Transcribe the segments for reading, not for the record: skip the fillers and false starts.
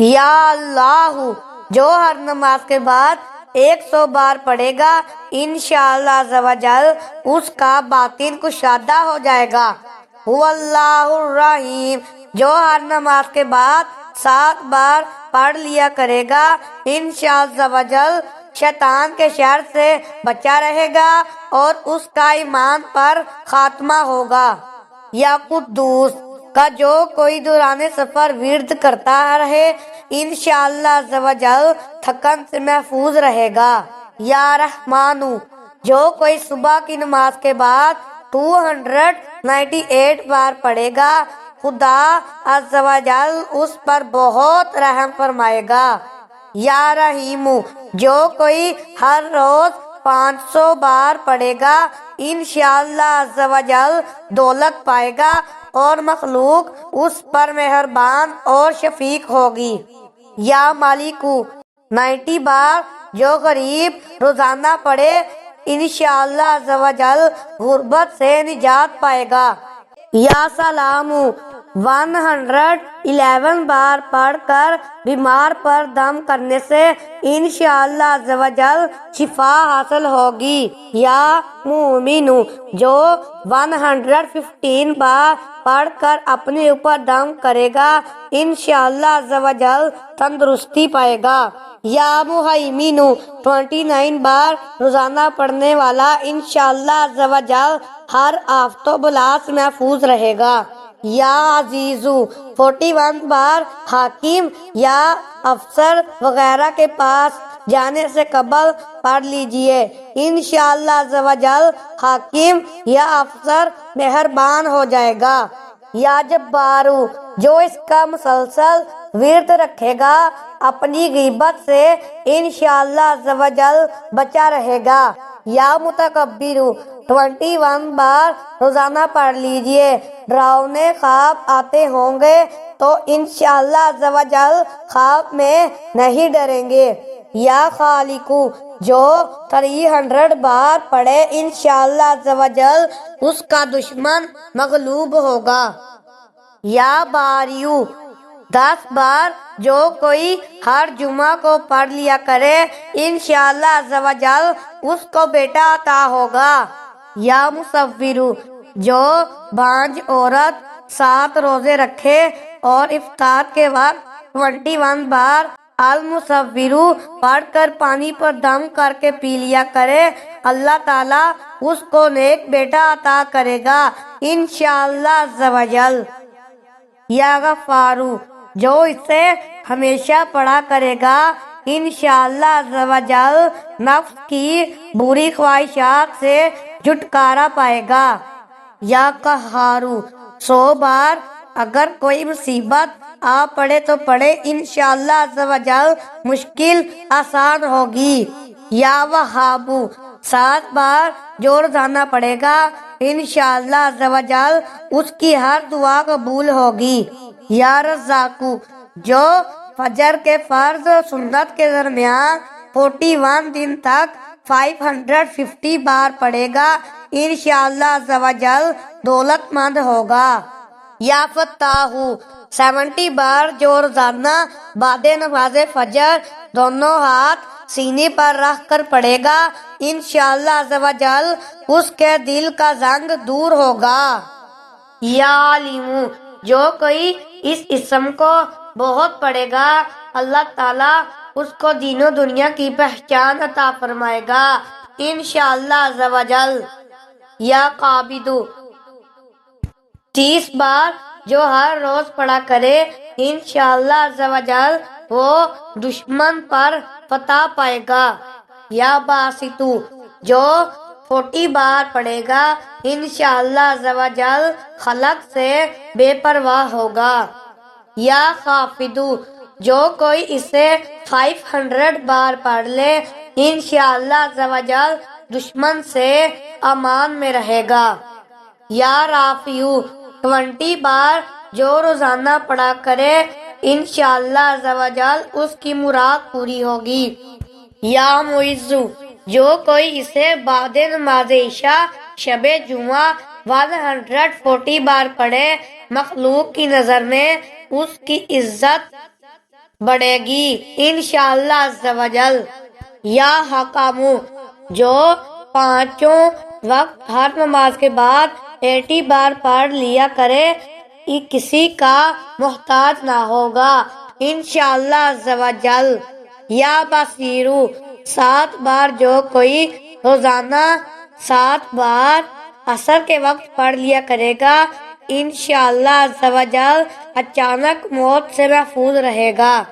یا اللہ جو ہر نماز کے بعد 100 بار پڑھے گا انشاءاللہ عز و جل اس کا باطن کشادہ ہو جائے گا۔ هو اللہ الرحیم جو ہر نماز کے بعد 7 بار پڑھ لیا کرے گا انشاءاللہ عز و جل شیطان کے شر سے بچا رہے گا اور اس کا ایمان پر خاتمہ ہوگا۔ یا قدوس کا جو کوئی دوران سفر ورد کرتا رہے انشاءاللہ عز و جل تھکن سے محفوظ رہے گا۔ یا رحمانو جو کوئی صبح کی نماز کے بعد 298 بار پڑھے گا خدا عز و جل اس پر بہت رحم فرمائے گا۔ یا رحیمو جو کوئی ہر روز 500 بار پڑھے گا انشاءاللہ عز و جل دولت پائے گا اور مخلوق اس پر مہربان اور شفیق ہوگی۔ یا مالکو 90 بار جو غریب روزانہ پڑھے انشاءاللہ عز و جل غربت سے نجات پائے گا۔ یا سلامو 111 بار پڑھ کر بیمار پر دم کرنے سے انشاءاللہ عز و جل شفا حاصل ہوگی۔ یا مومنو جو 115 بار پڑھ کر اپنے اوپر دم کرے گا انشاءاللہ عز و جل تندرستی پائے گا۔ یا مہیمنو 29 بار روزانہ پڑھنے والا انشاءاللہ عز و جل ہر آفت و بلا سے محفوظ رہے گا۔ یا عزیزو 41 بار حاکم یا افسر وغیرہ کے پاس جانے سے قبل پڑھ لیجئے انشاءاللہ عز و جل حاکم یا افسر مہربان ہو جائے گا۔ یا جبارو جو اس کا مسلسل ورد رکھے گا اپنی غیبت سے انشاءاللہ عز و جل بچا رہے گا۔ یا متکبرو 21 بار روزانہ پڑھ لیجئے ڈراؤنے خواب آتے ہوں گے تو انشاءاللہ عز و جل خواب میں نہیں ڈریں گے۔ یا خالقو جو 300 بار پڑھے انشاءاللہ عز و جل اس کا دشمن مغلوب ہوگا۔ یا باریو 10 بار جو کوئی ہر جمعہ کو پڑھ لیا کرے انشاءاللہ عز و جل اس کو بیٹا عطا ہوگا۔ یا مصورو جو بانج عورت 7 روزے رکھے اور افطار کے وقت 21 بار المصورو پڑھ کر پانی پر دم کر کے پی لیا کرے اللہ تعالیٰ اس کو نیک بیٹا عطا کرے گا انشاءاللہ عز و جل۔ یا غفارو جو اسے ہمیشہ پڑھا کرے گا انشاءاللہ عز و جل نفس کی بری خواہشات سے چھٹکارا پائے گا۔ یا قہارو 100 بار اگر کوئی مصیبت آ پڑے تو پڑھے انشاءاللہ عز و جل مشکل آسان ہوگی۔ یا وہابو 7 بار جو روزانہ پڑھے گا انشاءاللہ عز و جل اس کی ہر دعا قبول ہوگی۔ یا رزاقو جو فجر کے فرض و سنت کے درمیان 41 دن تک 550 بار پڑھے گا انشاءاللہ عز و جل دولت مند ہوگا۔ یا فتاحو 70 بار جو روزانہ بعد نماز فجر دونوں ہاتھ سینے پر رکھ کر پڑھے گا انشاءاللہ عز و جل اس کے دل کا زنگ دور ہوگا۔ یا علیمو جو کوئی اس اسم کو بہت پڑھے گا اللہ تعالیٰ اس کو دین و دنیا کی پہچان عطا فرمائے گا انشاءاللہ عز و جل۔ یا قابدو 30 بار جو ہر روز پڑھا کرے انشاءاللہ عز و جل وہ دشمن پر فتح پائے گا۔ یا باسطو جو 40 بار پڑھے گا انشاءاللہ عز و جل خلق سے بے پرواہ ہوگا۔ یا خافدو جو کوئی اسے 500 بار پڑھ لے انشاءاللہ عز و جل دشمن سے امان میں رہے گا۔ یا رافعو 20 بار جو روزانہ پڑھا کرے انشاءاللہ عز و جل اس کی مراد پوری ہوگی۔ یا معزو جو کوئی اسے بعد نماز عشاء شب جمعہ 140 بار پڑھے مخلوق کی نظر میں اس کی عزت بڑھے گی انشاءاللہ عز و جل۔ یا حکامو، جو پانچوں وقت ہر نماز کے بعد 80 بار پڑھ لیا کرے، کسی کا محتاج نہ ہوگا انشاءاللہ عز و جل۔ یا بصیرو، 7 بار جو کوئی روزانہ 7 بار عصر کے وقت پڑھ لیا کرے گا، انشاءاللہ عز و جل اچانک موت سے محفوظ رہے گا۔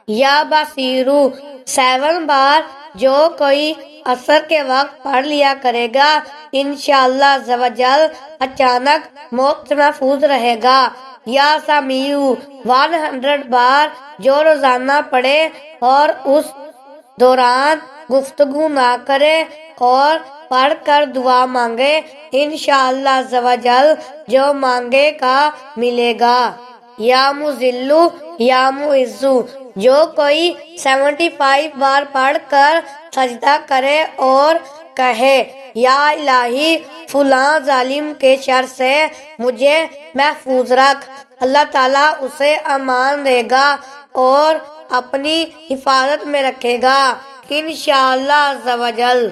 یا بصیرو، 7 بار جو کوئی عصر کے وقت پڑھ لیا کرے گا، انشاءاللہ عز و جل اچانک موت سے محفوظ رہے گا۔ یا سمیعو، 100 بار جو روزانہ پڑھے اور اس دوران گفتگو نہ کرے اور پڑھ کر دعا مانگے، انشاءاللہ عز و جل جو مانگے گا ملے گا۔ یا مذلو، یا معزو، جو کوئی 75 بار پڑھ کر سجدہ کرے اور کہے یا الہی فلاں ظالم کے شر سے مجھے محفوظ رکھ، اللہ تعالیٰ اسے امان دے گا اور اپنی حفاظت میں رکھے گا انشاءاللہ عز و جل۔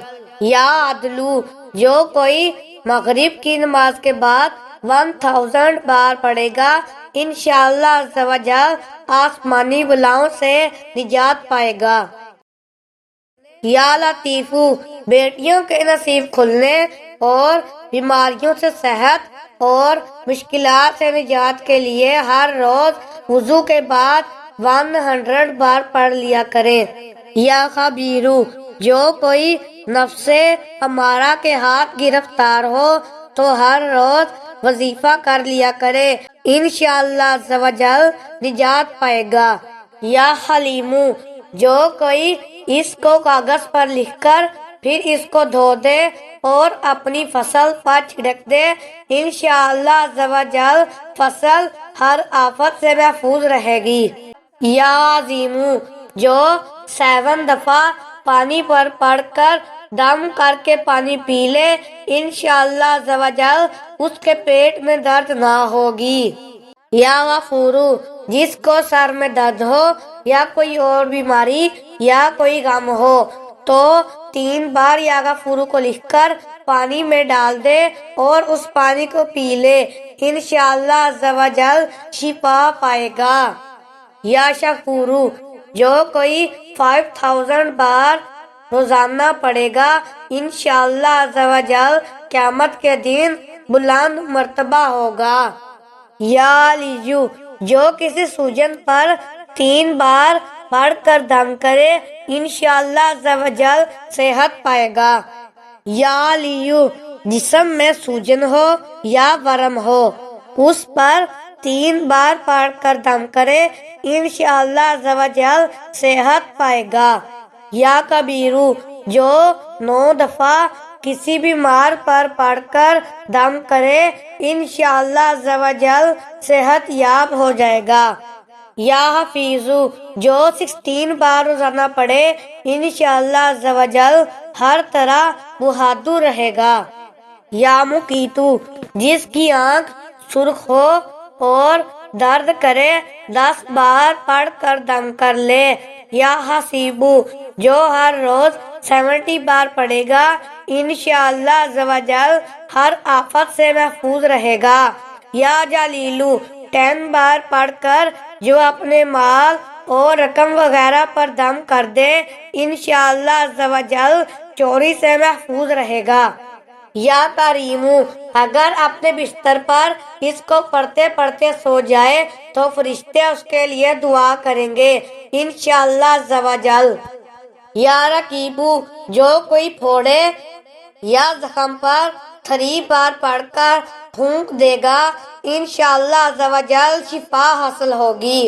یا عدلو، جو کوئی مغرب کی نماز کے بعد 1000 بار پڑھے گا، انشاءاللہ عز و جل آسمانی بلاؤں سے نجات پائے گا۔ یا لطیفو، بیٹیوں کے نصیب کھلنے اور بیماریوں سے صحت اور مشکلات سے نجات کے لیے ہر روز وضو کے بعد 100 بار پڑھ لیا کریں۔ یا خبیرو، جو کوئی نفس امارہ کے ہاتھ گرفتار ہو تو ہر روز وظیفہ کر لیا کرے، انشاءاللہ عز و جل نجات پائے گا۔ یا حلیمو، جو کوئی اس کو کاغذ پر لکھ کر پھر اس کو دھو دے اور اپنی فصل پر چھڑک دے، انشاءاللہ عز و جل فصل ہر آفت سے محفوظ رہے گی۔ یا عظیمو، جو 7 دفعہ پانی پر پڑھ کر دم کر کے پانی پی لے، انشاءاللہ عز و جل اس کے پیٹ میں درد نہ ہوگی۔ یا غفورو، جس کو سر میں درد ہو یا کوئی اور بیماری یا کوئی غم ہو تو 3 بار یا غفورو کو لکھ کر پانی میں ڈال دے اور اس پانی کو پی لے، انشاءاللہ عز و جل شفا پائے گا۔ یا شکورو، جو کوئی 5000 بار روزانہ پڑھے گا، انشاءاللہ عز و جل قیامت کے دن بلند مرتبہ ہوگا۔ یا علیو، جو کسی سوجن پر 3 بار پڑھ کر دم کرے، انشاءاللہ عز و جل صحت پائے گا۔ یا علیو، جسم میں سوجن ہو یا ورم ہو، اس پر 3 بار پڑھ کر دم کرے، انشاءاللہ عز و جل صحت پائے گا۔ یا کبیرو، جو 9 دفعہ کسی بیمار پر پڑھ کر دم کرے، انشاءاللہ عز و جل صحت یاب ہو جائے گا۔ یا حفیظو، جو 16 بار روزانہ پڑھے، انشاءاللہ عز و جل ہر طرح بہادر رہے گا۔ یا مقیتو، جس کی آنکھ سرخ ہو اور درد کرے، 10 بار پڑھ کر دم کر لے۔ یا حسیبو، جو ہر روز 70 بار پڑھے گا، انشاءاللہ عز و جل ہر آفت سے محفوظ رہے گا۔ یا جلیلو، 10 بار پڑھ کر جو اپنے مال اور رقم وغیرہ پر دم کر دے، انشاءاللہ عز و جل چوری سے محفوظ رہے گا۔ یا کریمو، اگر اپنے بستر پر اس کو پڑھتے پڑھتے سو جائے تو فرشتے اس کے لیے دعا کریں گے انشاءاللہ عز و جل۔ یا رقیبو، جو کوئی پھوڑے یا زخم پر 3 بار پڑھ کر پھونک دے گا، انشاءاللہ عز و جل شفا حاصل ہوگی۔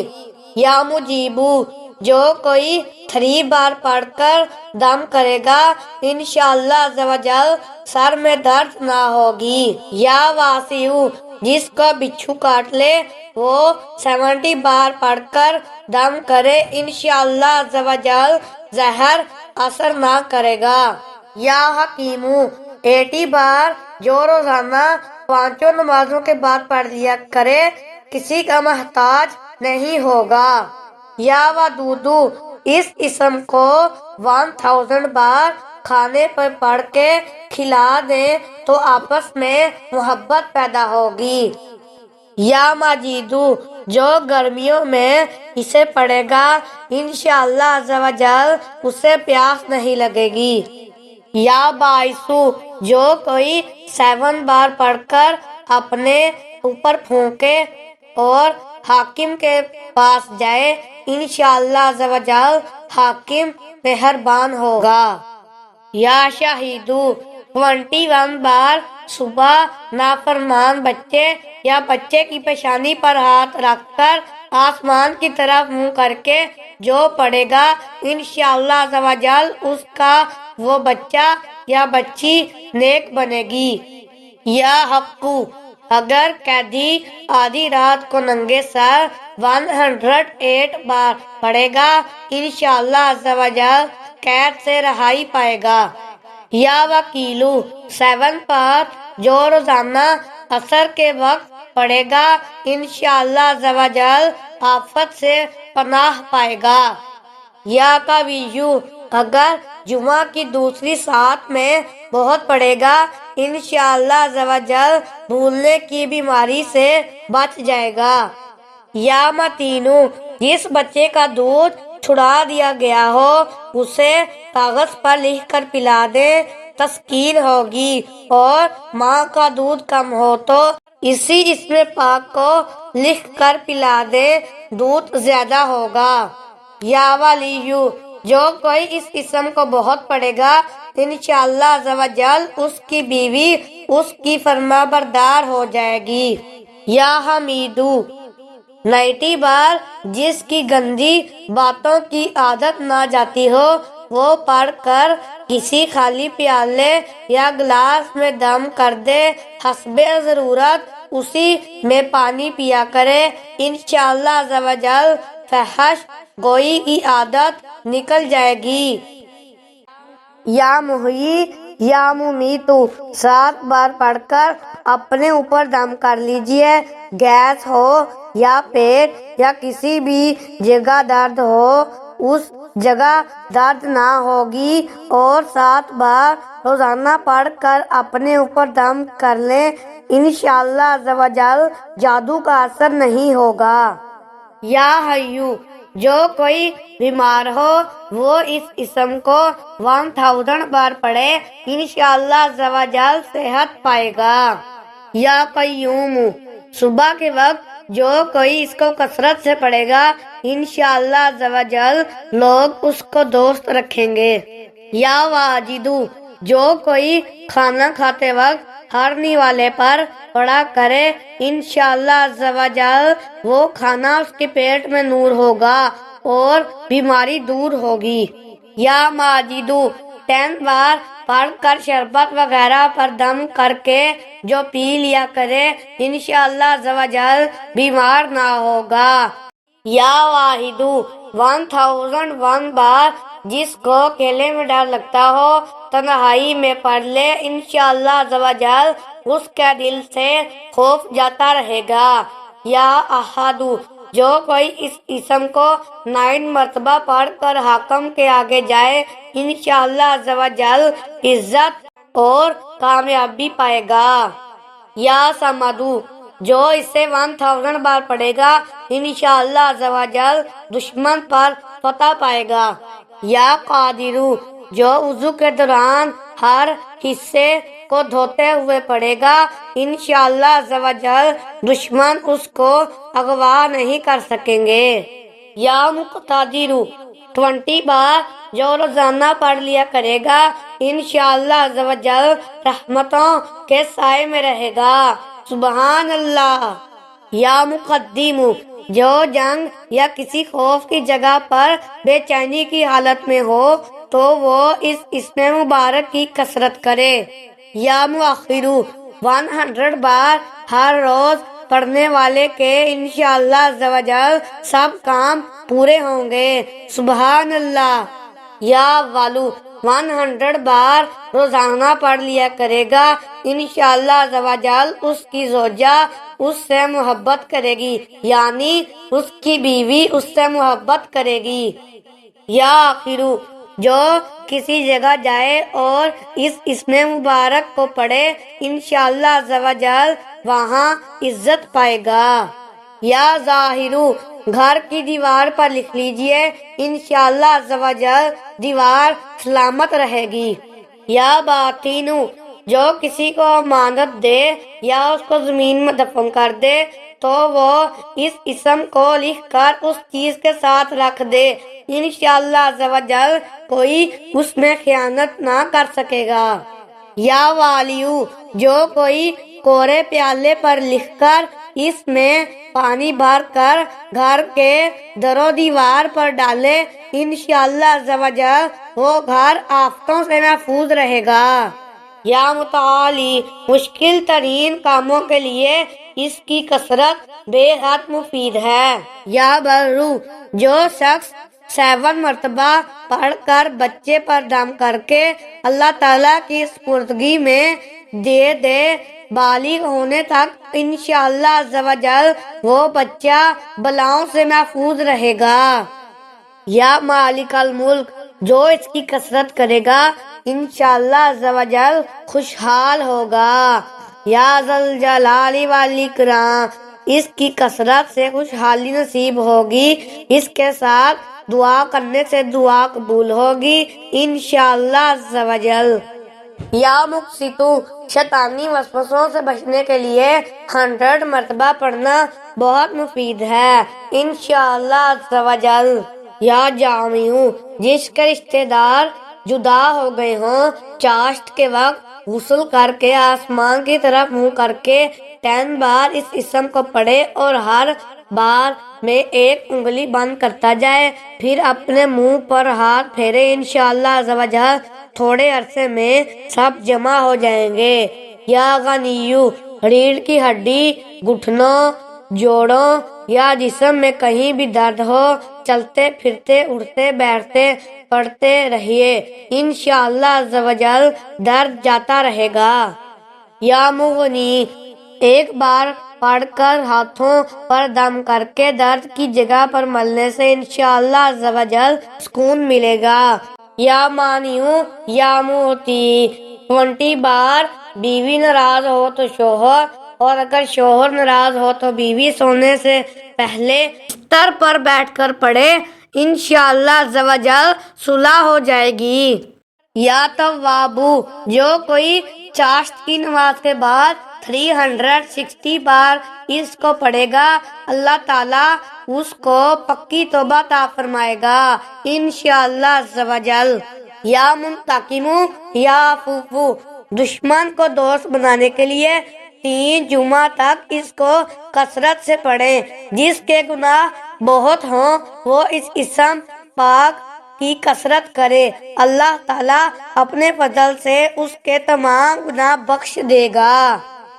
یا مجیبو، جو کوئی 3 بار پڑھ کر دم کرے گا، انشاءاللہ عز و جل سر میں درد نہ ہوگی۔ یا واسیع، جس کو بچھو کاٹ لے وہ 70 بار پڑھ کر دم کرے، انشاءاللہ عز و جل زہر اثر نہ کرے گا۔ یا حکیمو، 80 بار جو روزانہ 5 نمازوں کے بعد پڑھ لیا کرے، کسی کا محتاج نہیں ہوگا۔ یا ودودو، اس اسم کو 1000 بار کھانے پر پڑھ کے کھلا دیں تو آپس میں محبت پیدا ہوگی۔ یا ماجیدو، جو گرمیوں میں اسے پڑھے گا انشاءاللہ عز و جل اسے پیاس نہیں لگے گی۔ یا باعثو، جو کوئی 7 بار پڑھ کر اپنے اوپر پھونکے اور حاکم کے پاس جائے انشاءاللہ عز و جل حاکم مہربان ہوگا۔ یا شاہدو، 21 بار صبح نافرمان بچے یا بچے کی پیشانی پر ہاتھ رکھ کر آسمان کی طرف منہ کر کے جو پڑھے گا انشاءاللہ عز و جل اس کا وہ بچہ یا بچی نیک بنے گی۔ یا حقو، اگر قیدی آدھی رات کو ننگے سر 108 بار پڑھے گا انشاءاللہ عز و جل قید سے رہائی پائے گا۔ یا وکیلو، 7 بار جو روزانہ عصر کے وقت پڑھے گا انشاءاللہ عز و جل آفت سے پناہ پائے گا۔ یا قویو، اگر جمعہ کی دوسری ساعت میں بہت پڑھے گا انشاءاللہ عز و جل بھولنے کی بیماری سے بچ جائے گا۔ یا متینو، جس بچے کا دودھ چھڑا دیا گیا ہو اسے کاغذ پر لکھ کر پلا دیں، تسکین ہوگی، اور ماں کا دودھ کم ہو تو اسی اسم پاک کو لکھ کر پلا دیں، دودھ زیادہ ہوگا۔ یا ولیو، جو کوئی اس اسم کو بہت پڑھے گا انشاءاللہ عز و جل اس کی بیوی اس کی فرما بردار ہو جائے گی۔ یا حمیدو، 90 بار جس کی گندی باتوں کی عادت نہ جاتی ہو وہ پڑھ کر کسی خالی پیالے یا گلاس میں دم کر دے، حسب ضرورت اسی میں پانی پیا کرے انشاءاللہ عز و جل فحش گوئی کی عادت نکل جائے گی۔ یا محیی یا ممیتو، 7 بار پڑھ کر اپنے اوپر دم کر لیجئے، گیس ہو یا پیٹ یا کسی بھی جگہ درد ہو اس جگہ درد نہ ہوگی، اور 7 بار روزانہ پڑھ کر اپنے اوپر دم کر لیں انشاءاللہ عز و جل جادو کا اثر نہیں ہوگا۔ یا حیو، جو کوئی بیمار ہو وہ اس اسم کو 1000 بار پڑھے انشاءاللہ عز و جل صحت پائے گا۔ یا قیوم، صبح کے وقت جو کوئی اس کو کثرت سے پڑھے گا انشاءاللہ عز و جل لوگ اس کو دوست رکھیں گے۔ یا واجدو، جو کوئی کھانا کھاتے وقت ہر نوالے پر پڑا کرے انشاءاللہ عز و جل وہ کھانا اس کے پیٹ میں نور ہوگا اور بیماری دور ہوگی۔ یا ماجدو، 10 بار پڑھ کر شربت وغیرہ پر دم کر کے جو پی لیا کرے انشاءاللہ عز و جل بیمار نہ ہوگا۔ یا واحدو، 1001 بار جس کو کیلے میں ڈر لگتا ہو تنہائی میں پڑھ لے انشاءاللہ عز و جل اس کے دل سے خوف جاتا رہے گا۔ یا احدو، جو کوئی اس اسم کو 9 مرتبہ پڑھ کر حاکم کے آگے جائے انشاءاللہ عز و جل عزت اور کامیابی پائے گا۔ یا سمدو، جو اسے 1000 بار پڑھے گا انشاءاللہ عز و جل دشمن پر فتح پائے گا۔ یا قادرو، جو وضو کے دوران ہر حصے کو دھوتے ہوئے پڑھے گا انشاءاللہ عز و جل دشمن اس کو اغوا نہیں کر سکیں گے۔ یا مقتدرو، 20 بار جو روزانہ پڑھ لیا کرے گا انشاءاللہ عز و جل رحمتوں کے سائے میں رہے گا۔ سبحان اللہ۔ یا مقدم، جو جنگ یا کسی خوف کی جگہ پر بے چینی کی حالت میں ہو تو وہ اس اسم مبارک کی کثرت کرے۔ یا مؤخرو، 100 بار ہر روز پڑھنے والے کے انشاءاللہ عز و جل سب کام پورے ہوں گے۔ سبحان اللہ۔ یا اولو، 100 بار روزانہ پڑھ لیا کرے گا انشاءاللہ عز و جل اس کی زوجہ اس سے محبت کرے گی، یعنی اس کی بیوی اس سے محبت کرے گی۔ یا آخرو، جو کسی جگہ جائے اور اس اسم مبارک کو پڑھے انشاءاللہ عز و جل وہاں عزت پائے گا۔ یا ظاہرو، گھر کی دیوار پر لکھ لیجئے انشاءاللہ عز و جل دیوار سلامت رہے گی۔ یا باطینو، جو کسی کو امانت دے یا اس کو زمین میں دفن کر دے تو وہ اس اسم کو لکھ کر اس چیز کے ساتھ رکھ دے، انشاءاللہ عز و جل کوئی اس میں خیانت نہ کر سکے گا۔ یا والیو، جو کوئی کورے پیالے پر لکھ کر اس میں پانی بھر کر گھر کے در و دیوار پر ڈالے انشاءاللہ عز و جل وہ گھر آفتوں سے محفوظ رہے گا۔ یا متعالی، مشکل ترین کاموں کے لیے اس کی کثرت بے حد مفید ہے۔ یا برو، جو شخص 7 مرتبہ پڑھ کر بچے پر دم کر کے اللہ تعالیٰ کی سپردگی میں دے دے، بالغ ہونے تک انشاءاللہ عز و جل وہ بچہ بلاؤں سے محفوظ رہے گا۔ یا مالک الملک، جو اس کی کثرت کرے گا انشاءاللہ عز و جل خوشحال ہوگا۔ یا ذل جلال والاکرام، اس کی کثرت سے خوشحالی نصیب ہوگی، اس کے ساتھ دعا کرنے سے دعا قبول ہوگی انشاءاللہ عز و جل۔ یا مقسطو، شیطانی وسوسوں سے بچنے کے لیے 100 مرتبہ پڑھنا بہت مفید ہے انشاءاللہ عز و جل۔ یا جامعو، جس کے رشتہ دار جدا ہو گئے ہوں، چاشت کے وقت غسل کر کے آسمان کی طرف منہ کر کے 10 بار اس اسم کو پڑھے اور ہر بار میں 1 انگلی بند کرتا جائے، پھر اپنے منہ پر ہاتھ پھیرے انشاءاللہ عز و جل تھوڑے عرصے میں سب جمع ہو جائیں گے۔ یا غنیو، ریڑھ کی ہڈی، گھٹنوں، جوڑوں یا جسم میں کہیں بھی درد ہو، چلتے پھرتے اٹھتے بیٹھتے پڑھتے رہیے انشاءاللہ عز و جل درد جاتا رہے گا۔ یا مغنی، ایک بار پڑھ کر ہاتھوں پر دم کر کے درد کی جگہ پر ملنے سے انشاءاللہ عز و جل سکون ملے گا۔ یا مانیو، یا موتی، 20 بار بیوی ناراض ہو تو شوہر، اور اگر شوہر ناراض ہو تو بیوی سونے سے پہلے بستر پر بیٹھ کر پڑھے انشاءاللہ عز و جل صلح ہو جائے گی۔ یا توابو، جو کوئی چاشت کی نماز کے بعد 360 بار اس کو پڑھے گا اللہ تعالیٰ اس کو پکی توبہ عطا فرمائے گا انشاءاللہ عز و جل۔ یا منتقمو، یا عفوفو، دشمن کو دوست بنانے کے لیے 3 جمعہ تک اس کو کثرت سے پڑھیں، جس کے گناہ بہت ہوں وہ اس اسم پاک کی کثرت کرے، اللہ تعالیٰ اپنے فضل سے اس کے تمام گناہ بخش دے گا۔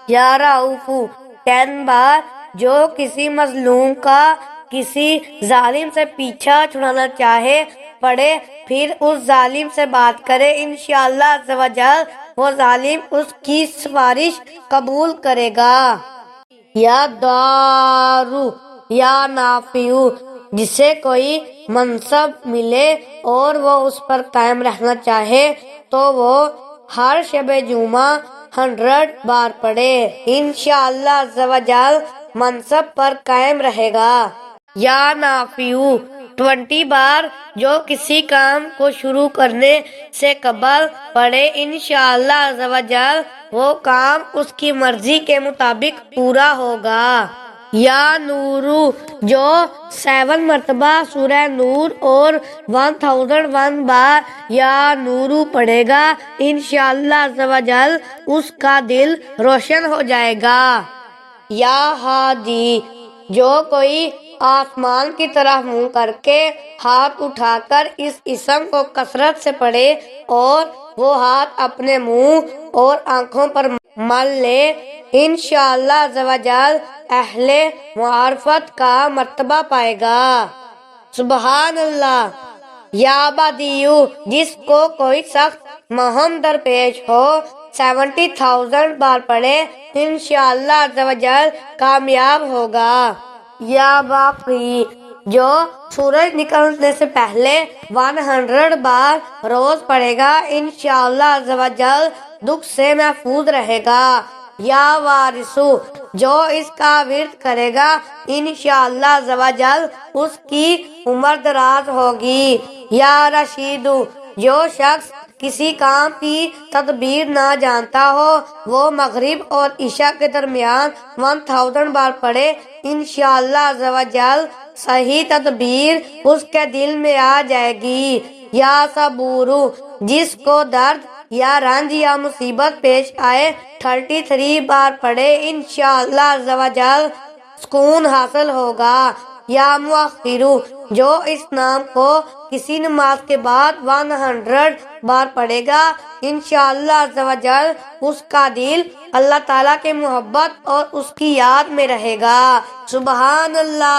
یا رؤوفو، 10 بار جو کسی مظلوم کا کسی ظالم سے پیچھا چھڑانا چاہے پڑھے، پھر اس ظالم سے بات کرے انشاءاللہ عز و جل وہ ظالم اس کی سفارش قبول کرے گا۔ یا دارو، یا نافیو، جسے کوئی منصب ملے اور وہ اس پر قائم رہنا چاہے تو وہ ہر شب جمعہ 100 بار پڑھے انشاءاللہ عز و جل منصب پر قائم رہے گا۔ یا نافیو، 20 بار جو کسی کام کو شروع کرنے سے قبل پڑھے انشاءاللہ عز و جل وہ کام اس کی مرضی کے مطابق پورا ہوگا۔ یا نورو، جو 7 مرتبہ سورہ نور اور 1001 بار یا نورو پڑھے گا انشاءاللہ عز و جل اس کا دل روشن ہو جائے گا۔ یا ہادی، جو کوئی آسمان کی طرف منہ کر کے ہاتھ اٹھا کر اس اسم کو کثرت سے پڑھے اور وہ ہاتھ اپنے منہ اور آنکھوں پر مل لے انشاءاللہ عز و جل اہل معرفت کا مرتبہ پائے گا۔ سبحان اللہ۔ یا بدیو، جس کو کوئی سخت مہم درپیش ہو 70,000 بار پڑھے انشاءاللہ عز و جل کامیاب ہوگا۔ یا باقی جو سورج نکلنے سے پہلے 100 بار روز پڑھے گا انشاءاللہ عز و جل دکھ سے محفوظ رہے گا۔ یا وارثو جو اس کا ورد کرے گا انشاءاللہ عز و جل اس کی عمر دراز ہوگی۔ یا رشیدو جو شخص کسی کام کی تدبیر نہ جانتا ہو وہ مغرب اور عشاء کے درمیان 1000 بار پڑھے انشاءاللہ عز و جل صحیح تدبیر اس کے دل میں آ جائے گی۔ یا صبورو جس کو درد یا رنج یا مصیبت پیش آئے 33 بار پڑھے انشاءاللہ عز و جل سکون حاصل ہوگا۔ یا مؤخرو جو اس نام کو کسی نماز کے بعد 100 بار پڑھے گا انشاءاللہ عز و جل اس کا دل اللہ تعالیٰ کے محبت اور اس کی یاد میں رہے گا۔ سبحان اللہ۔